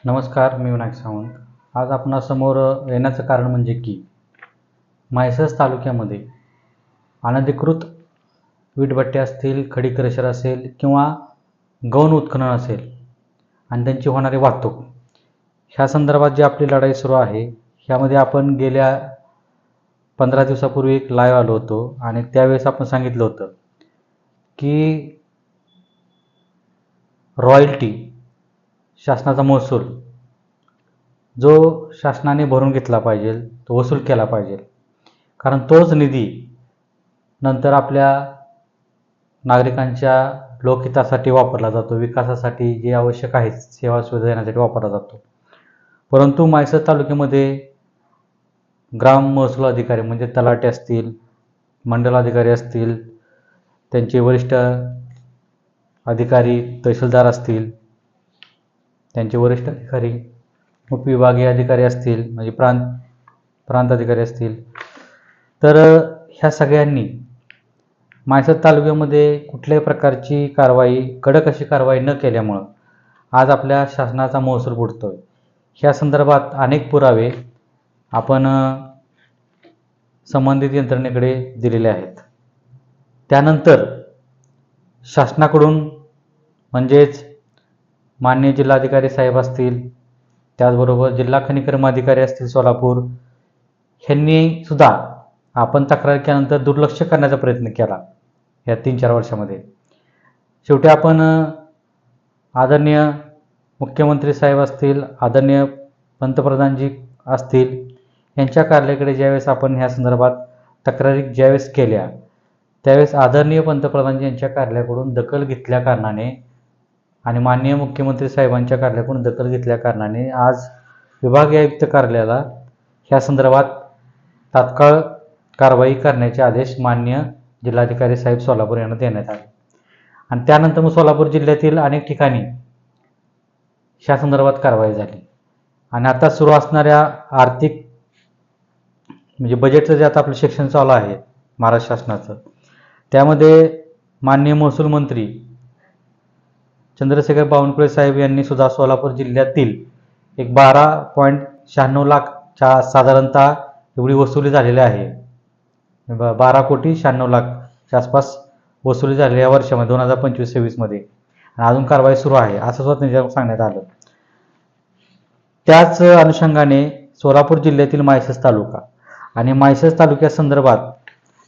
नमस्कार, मी विनायक सावंत. आज आपणासमोर येण्याचं कारण म्हणजे की म्हैसच तालुक्यामध्ये अनधिकृत वीटभट्ट्या असतील, खडी क्रशर असेल किंवा गौण उत्खनन असेल आणि त्यांची होणारी वाहतूक ह्या संदर्भात जी आपली लढाई सुरू आहे, ह्यामध्ये आपण गेल्या 15 दिवसापूर्वी एक लाईव्ह आलो होतो आणि त्यावेळेस आपण सांगितलं होतं की रॉयल्टी शासनाचा महसूल जो शासनाने भरून घेतला पाहिजे, तो वसूल केला पाहिजे. कारण तोच निधी नंतर आपल्या नागरिकांच्या लोकहितासाठी वापरला जातो, विकासासाठी जे आवश्यक आहे सेवा सुविधा देण्यासाठी वापरला जातो. परंतु म्हैसच तालुक्यामध्ये ग्राम महसूल अधिकारी म्हणजे तलाठी असतील, मंडल अधिकारी असतील, त्यांचे वरिष्ठ अधिकारी तहसीलदार असतील, त्यांचे वरिष्ठ अधिकारी उपविभागीय अधिकारी असतील म्हणजे प्रांत अधिकारी असतील, तर ह्या सगळ्यांनी म्हैसच तालुक्यामध्ये कुठल्याही प्रकारची कारवाई, कडक अशी कारवाई न केल्यामुळं आज आपल्या शासनाचा महसूल बुडतोय. ह्या संदर्भात अनेक पुरावे आपण संबंधित यंत्रणेकडे दिलेले आहेत. त्यानंतर शासनाकडून म्हणजेच माननीय जिल्हाधिकारी साहेब असतील, त्याचबरोबर जिल्हा खनिकर्म अधिकारी असतील सोलापूर, ह्यांनी सुद्धा आपण तक्रार केल्यानंतर दुर्लक्ष करण्याचा प्रयत्न केला या 3-4 वर्षामध्ये. शेवटी आपण आदरणीय मुख्यमंत्री साहेब असतील, आदरणीय पंतप्रधानजी असतील, यांच्या कार्यालयाकडे ज्यावेळेस आपण ह्या संदर्भात तक्रारी ज्यावेळेस केल्या, त्यावेळेस आदरणीय पंतप्रधानजी यांच्या कार्यालयाकडून दखल घेतल्या कारणाने आणि माननीय मुख्यमंत्री साहेबांच्या कार्यालयाकडून दखल घेतल्या कारणाने आज विभागीय आयुक्त कार्यालयाला ह्या संदर्भात तात्काळ कारवाई करण्याचे आदेश माननीय जिल्हाधिकारी साहेब सोलापूर यांना देण्यात आले. आणि त्यानंतर मग सोलापूर जिल्ह्यातील अनेक ठिकाणी ह्या संदर्भात कारवाई झाली. आणि आता सुरू असणाऱ्या आर्थिक म्हणजे बजेटचं जे आता आपलं सेक्शन चालू आहे महाराष्ट्र शासनाचं, त्यामध्ये माननीय महसूल मंत्री चंद्रशेखर बावनकुळे साहेब यांनी सुद्धा सोलापूर जिल्ह्यातील एक 12.96 लाखच्या साधारणतः एवढी वसुली झालेली आहे. 12,96,00,000च्या आसपास वसुली झालेली या वर्षामध्ये 2025-26 मध्ये, आणि अजून कारवाई सुरू आहे असं सुद्धा त्यांच्याकडून सांगण्यात आलं. त्याच अनुषंगाने सोलापूर जिल्ह्यातील म्हैसच तालुका आणि म्हैसच तालुक्यासंदर्भात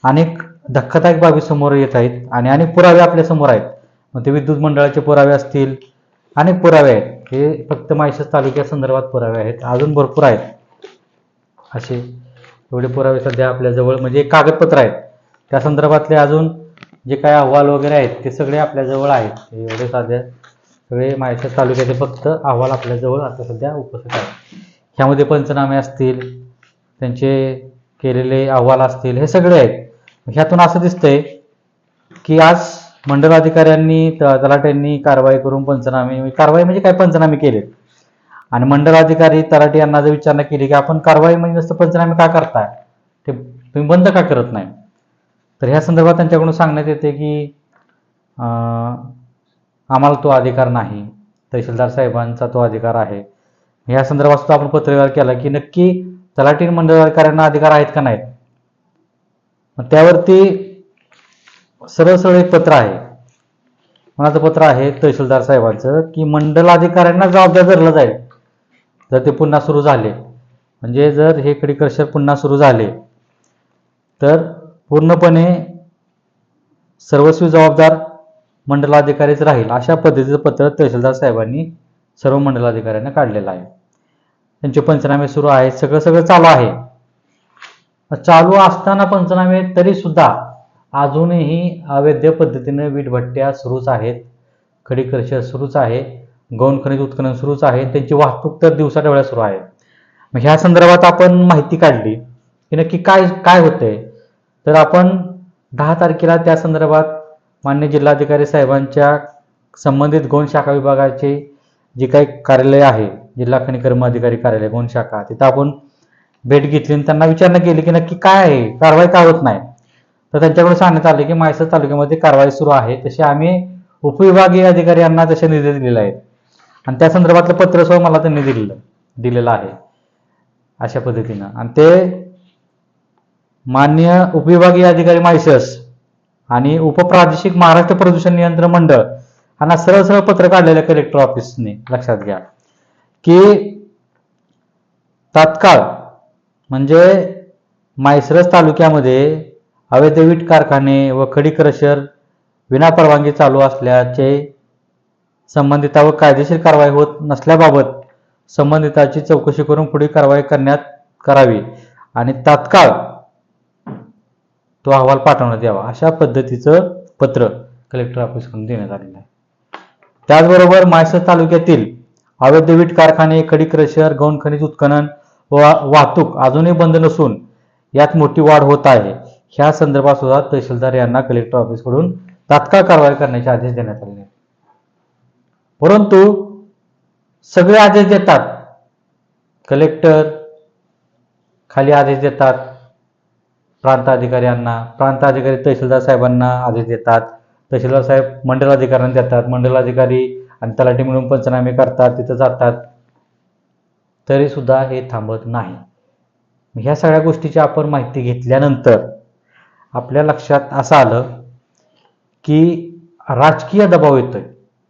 अनेक धक्कादायक बाबी समोर येत आहेत आणि अनेक पुरावे आपल्या समोर आहेत. मग ते विद्युत मंडळाचे पुरावे असतील, अनेक पुरावे आहेत. हे फक्त म्हैसच तालुक्यासंदर्भात पुरावे आहेत, अजून भरपूर आहेत असे. एवढे पुरावे सध्या आपल्याजवळ म्हणजे कागदपत्र आहेत, त्या संदर्भातले अजून जे काय अहवाल वगैरे आहेत ते सगळे आपल्याजवळ आहेत. एवढे सध्या सगळे म्हैसच तालुक्याचे फक्त अहवाल आपल्याजवळ आता सध्या उपस्थित आहेत. ह्यामध्ये पंचनामे असतील, त्यांचे केलेले अहवाल असतील, हे सगळे आहेत. ह्यातून असं दिसतंय की आज मंडल अधिकाऱ्यांनी तलाट्यांनी कारवाई करून कारवाई म्हणजे काय पंचनामे केलेत आणि मंडल अधिकारी तलाठी यांना जर विचारणा केली की आपण कारवाई म्हणजे नुसतं पंचनामे का करताय, ते तुम्ही बंद का करत नाही, तर ह्या संदर्भात त्यांच्याकडून सांगण्यात येते की आम्हाला तो अधिकार नाही, तहसीलदार साहेबांचा तो अधिकार आहे. ह्या संदर्भात सुद्धा आपण पत्रव्यवहार केला की नक्की तलाठी मंडल अधिकाऱ्यांना अधिकार आहेत का नाहीत. त्यावरती सरळ सरळ एक पत्र आहे, कोणाचं पत्र आहे, तहसीलदार साहेबांचं, की मंडल अधिकाऱ्यांना जबाबदार धरलं जाईल जर ते पुन्हा सुरू झाले. म्हणजे जर हे खडी क्रशर पुन्हा सुरू झाले तर पूर्णपणे सर्वस्वी जबाबदार मंडलाधिकारीच राहील, अशा पद्धतीचं पत्र तहसीलदार साहेबांनी सर्व मंडलाधिकाऱ्यांना काढलेलं आहे. त्यांचे पंचनामे सुरू आहेत, सगळं चालू आहे. चालू असताना पंचनामे तरी सुद्धा अजूनही अवैध पद्धतीने वीटभट्ट्या सुरूच आहेत, खडी क्रशर सुरूच आहे, गौण खनिज उत्खनन सुरूच आहे, त्यांची वाहतूक तर दिवसाढवळ्या सुरू आहे. मग ह्या संदर्भात आपण माहिती काढली की नक्की काय होतंय, तर आपण 10 तारखेला त्या संदर्भात माननीय जिल्हाधिकारी साहेबांच्या संबंधित गौण शाखा विभागाचे जे काही कार्यालय आहे, जिल्हा खनिकर्म अधिकारी कार्यालय गौण शाखा, तिथं आपण भेट घेतली आणि त्यांना विचारणा केली की नक्की काय आहे, कारवाई का होत नाही. तर त्यांच्याकडून सांगण्यात आले की म्हैसच तालुक्यामध्ये कारवाई सुरू आहे. तसे आम्ही उपविभागीय अधिकारी यांना तसे निर्देश दिलेले आहेत आणि त्या संदर्भातलं पत्र सुद्धा मला त्यांनी दिलेलं आहे अशा पद्धतीनं. आणि ते माननीय उपविभागीय अधिकारी मायसस आणि उपप्रादेशिक महाराष्ट्र प्रदूषण नियंत्रण मंडळ यांना सरळ सरळ पत्र काढलेलं कलेक्टर ऑफिसने. लक्षात घ्या की तात्काळ म्हणजे माळशिरस तालुक्यामध्ये अवैध वीट कारखाने व खडी क्रशर विनापरवानगी चालू असल्याचे संबंधितावर कायदेशीर कारवाई होत नसल्याबाबत संबंधिताची चौकशी करून पुढील कारवाई करावी आणि तात्काळ तो अहवाल पाठवण्यात यावा अशा पद्धतीचं पत्र कलेक्टर ऑफिसकडून देण्यात आलेलं आहे. त्याचबरोबर माळशिरस तालुक्यातील अवैध वीट कारखाने खडी क्रशर गौण खनिज उत्खनन व वाहतूक अजूनही बंद नसून यात मोठी वाढ होत आहे. ह्या संदर्भात सुद्धा तहसीलदार यांना कलेक्टर ऑफिसकडून तात्काळ कारवाई करण्याचे आदेश देण्यात आले. परंतु सगळे आदेश देतात कलेक्टर, खाली आदेश देतात प्रांत अधिकाऱ्यांना, प्रांत अधिकारी तहसीलदार साहेबांना आदेश देतात, तहसीलदार साहेब मंडलाधिकाऱ्यांना देतात, मंडलाधिकारी आणि तलाठी मिळून पंचनामे करतात, तिथं जातात, तरी सुद्धा हे थांबत नाही. ह्या सगळ्या गोष्टीची आपण माहिती घेतल्यानंतर आपल्या लक्षात असं आलं की राजकीय दबाव येतोय.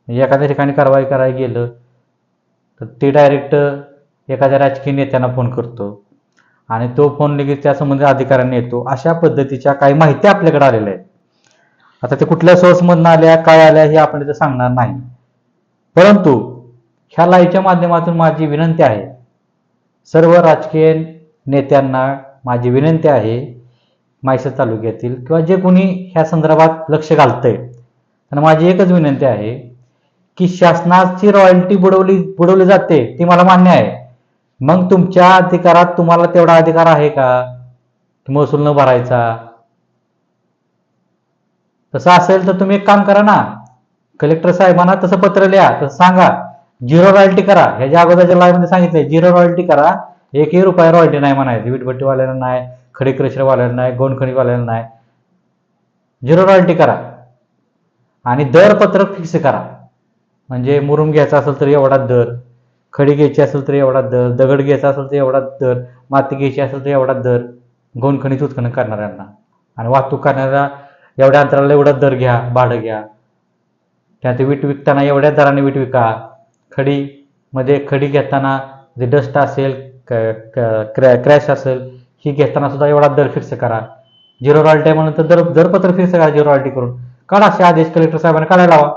एखाद्या ठिकाणी कारवाई करायला गेलं तर ते डायरेक्ट एखाद्या राजकीय नेत्यांना फोन करतो आणि तो फोन लगेच त्या संबंधित अधिकाऱ्यांना येतो. अशा पद्धतीच्या काही माहिती आपल्याकडे आलेल्या आहेत. आता ते कुठल्या सोर्समधून आल्या, काय आल्या हे आपण इथं सांगणार नाही. परंतु ह्या लाईव्हच्या माध्यमातून माझी विनंती आहे, सर्व राजकीय नेत्यांना माझी विनंती आहे, माळशिरस तालुक्यातील किंवा जे कोणी ह्या संदर्भात लक्ष घालतंय, आणि माझी एकच विनंती आहे की शासनाची रॉयल्टी बुडवली जाते ती मला मान्य आहे. मग तुमच्या अधिकारात तुम्हाला तेवढा अधिकार आहे का महसूल न भरायचा? तसं असेल तर तुम्ही एक काम करा ना, कलेक्टर साहेबांना तसं पत्र लिहा, तसं सांगा झिरो रॉयल्टी करा. ह्याच्या अगोदरच्या लाईव्हमध्ये सांगितलंय झिरो रॉयल्टी करा, एकही रुपया रॉयल्टी नाही म्हणायची. वीटभट्टीवाल्यांना नाही, खडी क्रशरवाल्यांना नाही, गौण खनिजवाल्यांना नाही, झिरो रॉयल्टी करा. आणि दरपत्रक फिक्स करा. म्हणजे मुरुम घ्यायचा असेल तर एवढा दर, खडी घ्यायची असेल तर एवढा दर, दगड घ्यायचा असेल तर एवढा दर, माती घ्यायची असेल तर एवढा दर गौण खनिज उत्खनन करणाऱ्यांना, आणि वाहतूक करणाऱ्या एवढ्या अंतराला एवढा दर घ्या, भाडं घ्या. त्यात वीट विकताना एवढ्या दराने वीट विका. खडीमध्ये खडी घेताना जे डस्ट असेल, क्रॅश असेल, ही घेताना सुद्धा एवढा दर फिक्स करा. झिरो रॉयल्टी म्हणून तर दरपत्र फिक्स करा झिरो रॉयल्टी करून. काढा असे आदेश कलेक्टर साहेबांना काढायला लावा.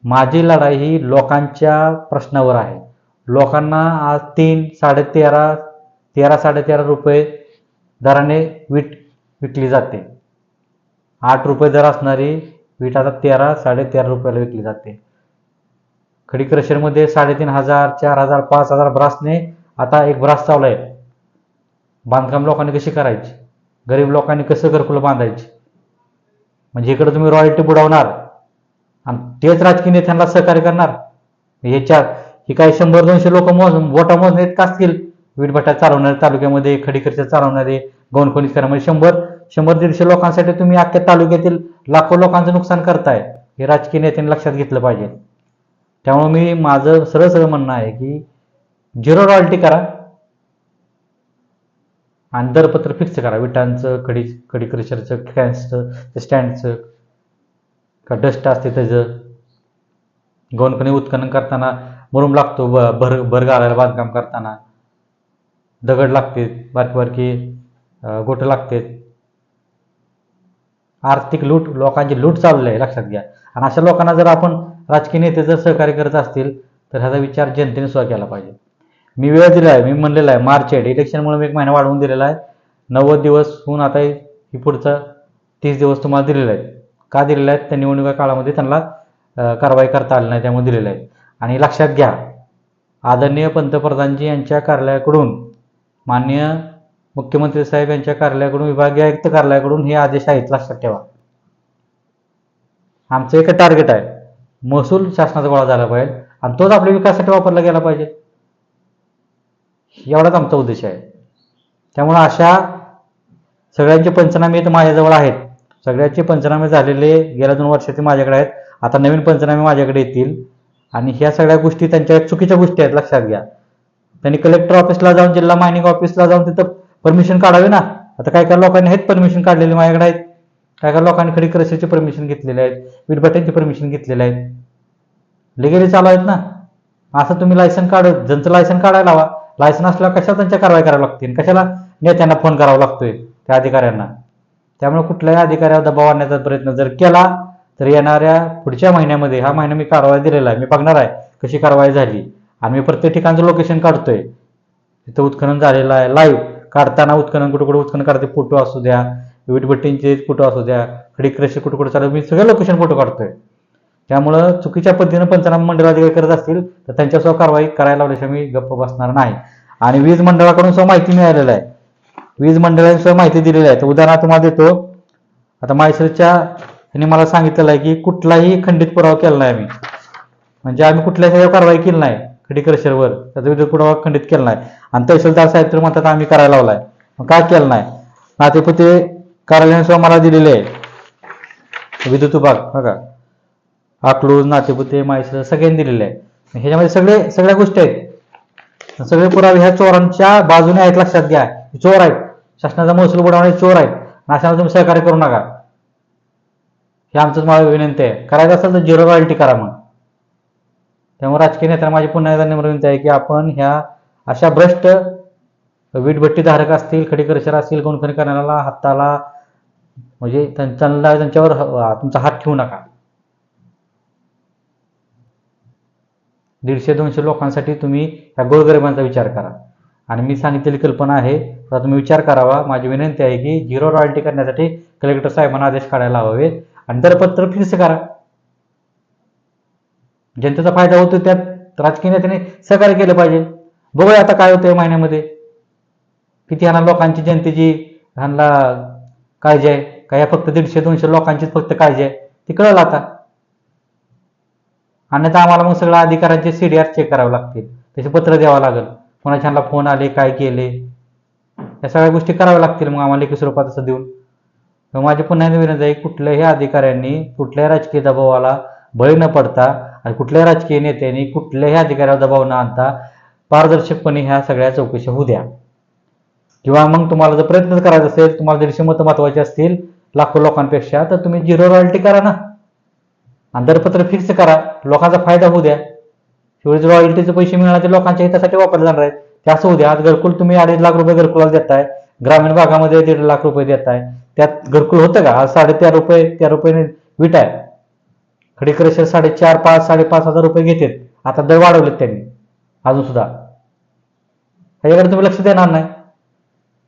माझी लढाई ही लोकांच्या प्रश्नावर आहे. लोकांना आज 13-13.5 रुपये दराने वीट विकली जाते. 8 रुपये दर असणारी वीट आता 13-13.5 रुपयाला विकली जाते. खडी क्रशरमध्ये 3,500, 4,000, 5,000 ब्रासने आता एक ब्रास चालू आहे. बांधकाम लोकांनी कशी करायची, गरीब लोकांनी कसं घरकुलं बांधायची? म्हणजे इकडे तुम्ही रॉयल्टी बुडवणार आणि तेच राजकीय नेत्यांना सहकार्य करणार. ह्याच्यात ही काही 100-200 लोक बोटा मोजण्यात का असतील वीटभट्ट्या चालवणारे, तालुक्यामध्ये खडी क्रशर चालवणारे, गौण खनिज करणारे 100-150 लोकांसाठी तुम्ही अख्ख्या तालुक्यातील लाखो लोकांचं नुकसान करताय. हे राजकीय नेत्यांनी लक्षात घेतलं पाहिजे. त्यामुळे मी माझं सरळ सरळ म्हणणं आहे की झिरो रॉयल्टी करा आणि दरपत्र फिक्स करा. विटांचं, खडी क्रशरचं, कॅन्सचं, स्टँडचं, का डस्ट असते त्याचं, गौण खनिज उत्खनन करताना मुरुम लागतो, भर घालायला बांधकाम करताना दगड लागते, बारकी गोटं लागते. आर्थिक लूट, लोकांची लूट चालू आहे, लक्षात घ्या. आणि अशा लोकांना जर आपण राजकीय नेते जर सहकार्य करत असतील तर ह्याचा विचार जनतेने सुद्धा केला पाहिजे. मी वेळ दिला आहे, मी म्हणलेलं आहे मार्च एंड इलेक्शनमुळे मी 1 महिना वाढवून दिलेला आहे. 90 दिवस होऊन आता ही पुढचा 30 दिवस तुम्हाला दिलेले आहेत. का दिलेले आहेत? त्या निवडणुका काळामध्ये त्यांना कारवाई करता आली नाही, त्यामुळे दिलेले आहेत. आणि लक्षात घ्या, आदरणीय पंतप्रधानजी यांच्या कार्यालयाकडून, माननीय मुख्यमंत्री साहेब यांच्या कार्यालयाकडून, विभागीय आयुक्त कार्यालयाकडून हे आदेश आहेत, लक्षात ठेवा. आमचं एक टार्गेट आहे, महसूल शासनाचा गोळा झाला पाहिजे आणि तोच आपल्या विकासासाठी वापरला गेला पाहिजे. एवढाच आमचा उद्देश आहे. त्यामुळे अशा सगळ्यांचे पंचनामे तर माझ्याजवळ आहेत. सगळ्यांचे पंचनामे झालेले गेल्या 2 वर्षाचे माझ्याकडे आहेत. आता नवीन पंचनामे माझ्याकडे येतील आणि ह्या सगळ्या गोष्टी त्यांच्या चुकीच्या गोष्टी आहेत, लक्षात घ्या. त्यांनी कलेक्टर ऑफिसला जाऊन, जिल्हा मायनिंग ऑफिसला जाऊन तिथं परमिशन काढावी ना. आता काय काय लोकांनी आहेत परमिशन काढलेली माझ्याकडे आहेत. काय काय लोकांनी खडी क्रशरची परमिशन घेतलेली आहेत, विटभट्ट्यांची परमिशन घेतलेली आहेत, लिगली चालू आहेत ना. असं तुम्ही लायसन काढत, ज्यांचं लायसन काढायला हवा, लायसन असल्यावर कशाला त्यांच्या कारवाई करावी लागतील, कशाला नेत्यांना फोन करावा लागतोय त्या अधिकाऱ्यांना. त्यामुळे कुठल्याही अधिकाऱ्यावर दबाव आणण्याचा प्रयत्न जर केला तर येणाऱ्या पुढच्या महिन्यामध्ये, हा महिना मी कारवाई दिलेला आहे, मी बघणार आहे कशी कारवाई झाली. आणि मी प्रत्येक ठिकाणचं लोकेशन काढतोय, तिथं उत्खनन झालेलं आहे लाईव्ह, काढताना उत्खनन कुठं कुठं उत्खनन काढते फोटो असू द्या, वीटभट्टींचे फोटो असू द्या, खडी क्रशर कुठं कुठं चालू, मी सगळे लोकेशन फोटो काढतोय. त्यामुळं चुकीच्या पद्धतीनं पंचनामा मंडळ अधिकारी करत असतील तर त्यांच्यासह कारवाई करायला लावल्याशिवाय मी गप्प बसणार नाही. आणि वीज मंडळाकडून सुद्धा माहिती मिळालेली आहे, वीज मंडळाने सुद्धा माहिती दिलेली आहे. तर उदाहरण तुम्हाला देतो. आता माळशिरसच्या यांनी मला सांगितलेलं आहे की कुठलाही खंडित पुरावा केला नाही आम्ही, म्हणजे आम्ही कुठल्याही कारवाई केली नाही खडी क्रशरवर, त्याचा विद्युत पुरावा खंडित केला नाही. आणि तहसीलदार साहेब तर म्हणतात आम्ही करायला लावलाय, मग काय केलं नाही. नातेपुते कार्यालयाने सुद्धा मला दिलेले आहे विद्युत विभाग, बघा अकलूज, नातेपुते, माळशिरस सगळ्यांनी दिलेले आहे. ह्याच्यामध्ये सगळ्या गोष्टी आहेत, सगळे पुरावे ह्या चोरांच्या बाजूने आहेत, लक्षात घ्या. चोर आहेत, शासनाचा महसूल बुडवणारे चोर आहेत. नाशाला तुम्ही सहकार्य करू नका, हे आमचंच मला विनंती आहे. करायचं असेल तर झिरो रॉयल्टी करा मग. त्यामुळे राजकीय नेत्यांना माझी पुन्हा एकदा नम्र विनंती आहे की आपण ह्या अशा भ्रष्ट वीटभट्टी धारक असतील, खडी क्रशर असतील, गुणखनी करण्याला हाताला, म्हणजे त्यांच्यावर तुमचा हात ठेवू नका. 150-200 लोकांसाठी तुम्ही ह्या गोरगरिबांचा विचार करा. आणि मी सांगितलेली कल्पना आहे, तर तुम्ही विचार करावा. माझी विनंती आहे की झिरो रॉयल्टी करण्यासाठी कलेक्टर साहेबांना आदेश काढायला हवे आणि दरपत्र फिक्स करा. जनतेचा फायदा होतो, त्यात राजकीय नेत्याने सहकार्य केलं पाहिजे. बघूया आता काय होतंय महिन्यामध्ये, किती ह्यांना लोकांची, जनतेची ह्यांना काळजी आहे, काय फक्त 150-200 लोकांचीच फक्त काळजी आहे, ती कळलं आता. अन्यथा आम्हाला मग सगळ्या अधिकाऱ्यांचे CDR चेक करावे लागतील, त्याचे पत्र द्यावं लागेल, कोणाच्या ह्यांना फोन आले, काय केले, या सगळ्या गोष्टी कराव्या लागतील मग आम्हाला लेखी स्वरूपात असं देऊन. माझी पुन्हा विनंती आहे, कुठल्याही अधिकाऱ्यांनी कुठल्याही राजकीय दबावाला बळी न पडता आणि कुठल्याही राजकीय नेत्यांनी कुठल्याही अधिकाऱ्यावर दबाव न आणता पारदर्शकपणे ह्या सगळ्या चौकशा होऊ द्या. किंवा मग तुम्हाला जर प्रयत्न करायचा असेल, तुम्हाला 150 मतं महत्वाची असतील लाखो लोकांपेक्षा, तर तुम्ही झिरो रॉयल्टी करा ना आणि दरपत्र फिक्स करा, लोकांचा फायदा होऊ द्या. शेवटी रॉयल्टीचे पैसे मिळणार ते लोकांच्या हितासाठी वापरले जाणार आहेत, ते असं होऊ द्या. आज घरकुल तुम्ही 2.5 लाख रुपये घरकुलाला देताय, ग्रामीण भागामध्ये 1.5 लाख रुपये देताय, त्यात घरकुल होतं का? आज 3.5 रुपये वीट आहे, खडी क्रशर 4.5, 5, 5.5 हजार रुपये घेतात. आता दर वाढवलेत त्यांनी अजून सुद्धा, ह्याच्याकडे तुम्ही लक्ष देणार नाही.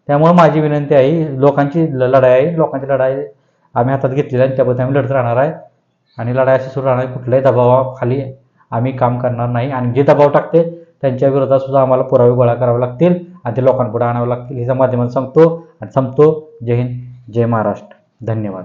त्यामुळे माझी विनंती आहे, लोकांची लढाई आहे, लोकांची लढाई आम्ही हातात घेतलेली आहे, त्याबद्दल आम्ही लढत राहणार आहे आणि लढाई अशी सुरू राहणार. कुठल्याही दबावाखाली आम्ही काम करणार नाही आणि जे दबाव टाकते त्यांच्या विरोधात सुद्धा आम्हाला पुरावे गोळा करावे लागतील आणि ते लोकांपुढे आणावे लागतील. ह्याच्या माध्यमातून सांगतो आणि संपतो. जय हिंद, जय महाराष्ट्र, धन्यवाद.